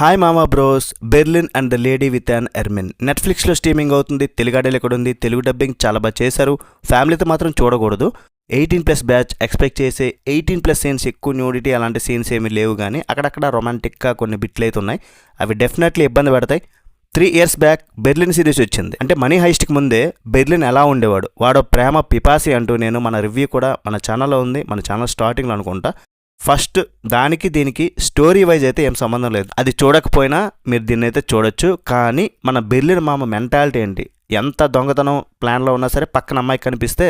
Hi మామా bros, Berlin and the lady with an ermine నెట్ఫ్లిక్స్లో streaming అవుతుంది. తెలుగు ఆడియోలో కూడా ఉంది. తెలుగు డబ్బింగ్ చాలా బాగా చేశారు. ఫ్యామిలీతో మాత్రం చూడకూడదు. 18+ బ్యాచ్ ఎక్స్పెక్ట్ చేసే 18+ సీన్స్, ఎక్కువ న్యూడిటీ అలాంటి సీన్స్ ఏమీ లేవు, కానీ అక్కడక్కడ రొమాంటిక్గా కొన్ని బిట్లు అయితే ఉన్నాయి. అవి డెఫినెట్లీ ఇబ్బంది పెడతాయి. 3 ఇయర్స్ బ్యాక్ బెర్లిన్ సిరీస్ వచ్చింది. అంటే మనీ హైస్ట్కి ముందే బెర్లిన్ ఎలా ఉండేవాడు, వాడు ప్రేమ పిపాసి అంటూ నేను మన రివ్యూ కూడా మన ఛానల్లో ఉంది. మన ఛానల్ స్టార్టింగ్లో అనుకుంటా. ఫస్ట్ దానికి దీనికి స్టోరీ వైజ్ అయితే ఏం సంబంధం లేదు. అది చూడకపోయినా మీరు దీన్ని అయితే చూడొచ్చు. కానీ మన బెర్లిన్ మామ మెంటాలిటీ ఏంటి, ఎంత దొంగతనం ప్లాన్లో ఉన్నా సరే పక్కన అమ్మాయి కనిపిస్తే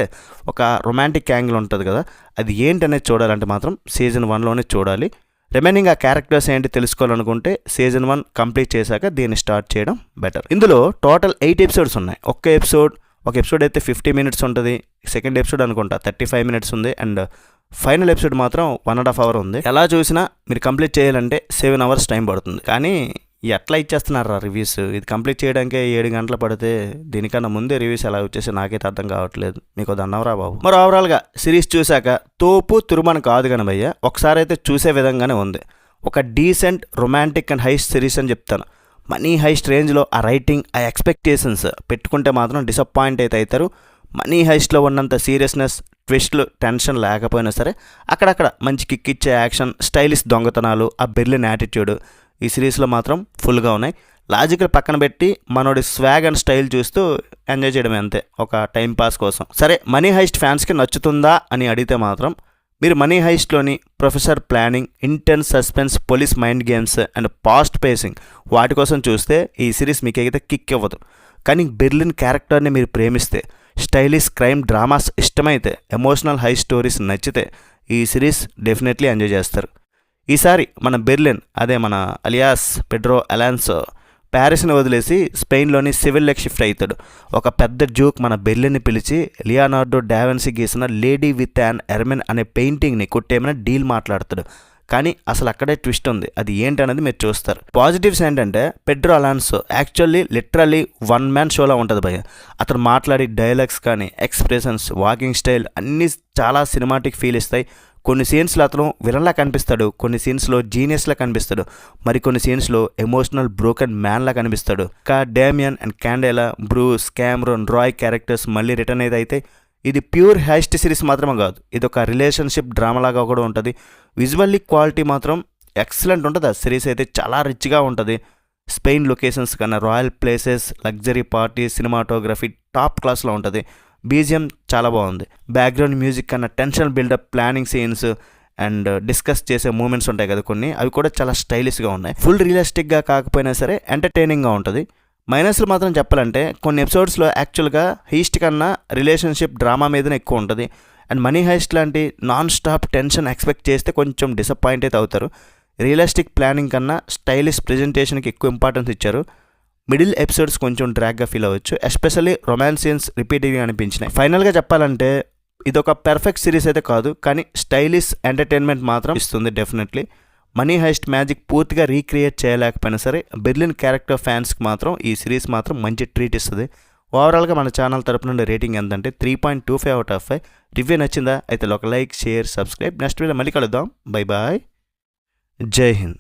ఒక రొమాంటిక్ యాంగిల్ ఉంటుంది కదా, అది ఏంటనేది చూడాలంటే మాత్రం సీజన్ 1లోనే చూడాలి. రిమైనింగ్ ఆ క్యారెక్టర్స్ ఏంటి తెలుసుకోవాలనుకుంటే సీజన్ 1 కంప్లీట్ చేశాక దీన్ని స్టార్ట్ చేయడం బెటర్. ఇందులో టోటల్ 8 ఎపిసోడ్స్ ఉన్నాయి. ఒక ఎపిసోడ్ అయితే 50 మినిట్స్ ఉంటుంది. సెకండ్ ఎపిసోడ్ అనుకుంటా 35 మినిట్స్ ఉంది. అండ్ ఫైనల్ ఎపిసోడ్ మాత్రం 1.5 అవర్ ఉంది. ఎలా చూసినా మీరు కంప్లీట్ చేయాలంటే 7 అవర్స్ టైం పడుతుంది. కానీ ఎట్లా ఇచ్చేస్తున్నారు రివ్యూస్, ఇది కంప్లీట్ చేయడానికే 7 గంటలు పడితే దీనికన్నా ముందే రివ్యూస్ ఎలా వచ్చేసి నాకైతే అర్థం కావట్లేదు. మీకు దన్నవరా బాబు. మరి ఓవరాల్గా సిరీస్ చూశాక తోపు తురుమని కాదు కానీ భయ్య, ఒకసారి అయితే చూసే విధంగానే ఉంది. ఒక decent romantic and heist series అని చెప్తాను. మనీ హైస్ట్ రేంజ్లో ఆ రైటింగ్, ఆ ఎక్స్పెక్టేషన్స్ పెట్టుకుంటే మాత్రం డిసప్పాయింట్ అయితే అవుతారు. మనీ హైస్ట్లో ఉన్నంత సీరియస్నెస్, ట్విస్ట్లు, టెన్షన్ లేకపోయినా సరే అక్కడక్కడ మంచి కిక్ ఇచ్చే యాక్షన్, స్టైలిష్ దొంగతనాలు, ఆ బెర్లిన్ యాటిట్యూడ్ ఈ సిరీస్లో మాత్రం ఫుల్గా ఉన్నాయి. లాజికల్ పక్కన పెట్టి మనోడి స్వాగ్ అండ్ స్టైల్ చూస్తూ ఎంజాయ్ చేయడమే అంతే, ఒక టైం పాస్ కోసం. సరే, మనీ హైస్ట్ ఫ్యాన్స్కి నచ్చుతుందా అని అడిగితే మాత్రం మీరు మనీ హైస్ట్లోని professor planning, intense suspense, police mind games and fast pacing వాటి కోసం చూస్తే ఈ సిరీస్ మీకు అయితే కిక్ ఇవ్వదు. కానీ బెర్లిన్ క్యారెక్టర్ని మీరు ప్రేమిస్తే, స్టైలిష్ క్రైమ్ డ్రామాస్ ఇష్టమైతే, ఎమోషనల్ హై స్టోరీస్ నచ్చితే ఈ సిరీస్ డెఫినెట్లీ ఎంజాయ్ చేస్తారు. ఈసారి మన బెర్లిన్, అదే మన అలియాస్ పెడ్రో అలాన్సో, ప్యారిస్ని వదిలేసి స్పెయిన్లోని సివిల్లోకి షిఫ్ట్ అవుతాడు. ఒక పెద్ద జోక్ మన బెర్లిన్ని పిలిచి లియోనార్డో డావిన్సీ గీసిన లేడీ విత్ అన్ ఎర్మిన్ అనే పెయింటింగ్ని కొట్టేమని డీల్ మాట్లాడతాడు. కానీ అసలు అక్కడే ట్విస్ట్ ఉంది. అది ఏంటనేది మీరు చూస్తారు. పాజిటివ్స్ ఏంటంటే Pedro అలాన్సో actually literally 1 man shola ఉంటుంది భయ్య. అతను మాట్లాడే డైలాగ్స్ కానీ, ఎక్స్ప్రెషన్స్, వాకింగ్ స్టైల్ అన్నీ చాలా సినిమాటిక్ ఫీల్ ఇస్తాయి. కొన్ని సీన్స్లో అతను విలన్లా కనిపిస్తాడు, కొన్ని సీన్స్లో జీనియస్లా కనిపిస్తాడు, మరికొన్ని సీన్స్లో ఎమోషనల్ బ్రోకెన్ మ్యాన్లా కనిపిస్తాడు. Damian and Candela, Bruce, Cameron, Roy characters మళ్ళీ రిటర్న్ అయితే ఇది ప్యూర్ హైస్ట్ సిరీస్ మాత్రమే కాదు, ఇది ఒక రిలేషన్షిప్ డ్రామాలాగా కూడా ఉంటుంది. విజువల్లీ క్వాలిటీ మాత్రం ఎక్సలెంట్ ఉంటుంది. ఆ సిరీస్ అయితే చాలా రిచ్గా ఉంటుంది. స్పెయిన్ లొకేషన్స్ కన్నా royal places, luxury party, cinematography top క్లాస్లో ఉంటుంది. బీజిఎం చాలా బాగుంది. బ్యాక్గ్రౌండ్ మ్యూజిక్ కన్నా tension buildup, planning scenes and discuss చేసే మూమెంట్స్ ఉంటాయి కదా కొన్ని, అవి కూడా చాలా స్టైలిష్గా ఉన్నాయి. ఫుల్ రియలిస్టిక్గా కాకపోయినా సరే ఎంటర్టైనింగ్గా ఉంటుంది. మైనస్లు మాత్రం చెప్పాలంటే కొన్ని ఎపిసోడ్స్లో యాక్చువల్గా హీస్ట్ కన్నా రిలేషన్షిప్ డ్రామా మీదనే ఎక్కువ ఉంటుంది. అండ్ మనీ హైస్ట్ లాంటి నాన్ స్టాప్ టెన్షన్ ఎక్స్పెక్ట్ చేస్తే కొంచెం డిసప్పాయింట్ అయితే అవుతారు. రియలిస్టిక్ ప్లానింగ్ కన్నా స్టైలిష్ ప్రెజెంటేషన్కి ఎక్కువ ఇంపార్టెన్స్ ఇచ్చారు. మిడిల్ ఎపిసోడ్స్ కొంచెం డ్రాగ్గా ఫీల్ అవ్వచ్చు, ఎస్పెషల్లీ రొమాన్స్ సీన్స్ రిపీటివ్గా అనిపించినాయి. ఫైనల్గా చెప్పాలంటే ఇది ఒక పర్ఫెక్ట్ సిరీస్ అయితే కాదు, కానీ స్టైలిష్ ఎంటర్టైన్మెంట్ మాత్రం ఇస్తుంది డెఫినెట్లీ. మనీ హైస్ట్ మ్యాజిక్ పూర్తిగా రీక్రియేట్ చేయలేకపోయినా సరే బెర్లిన్ క్యారెక్టర్ ఫ్యాన్స్కి మాత్రం ఈ సిరీస్ మాత్రం మంచి ట్రీట్ ఇస్తుంది. ఓవరాల్గా మన ఛానల్ తరపు నుండి రేటింగ్ ఎంతంటే 3.25/5. రివ్యూ నచ్చిందా అయితే ఒక like, share, subscribe. Next video మళ్ళీ కలుద్దాం. Bye bye. జై హింద్.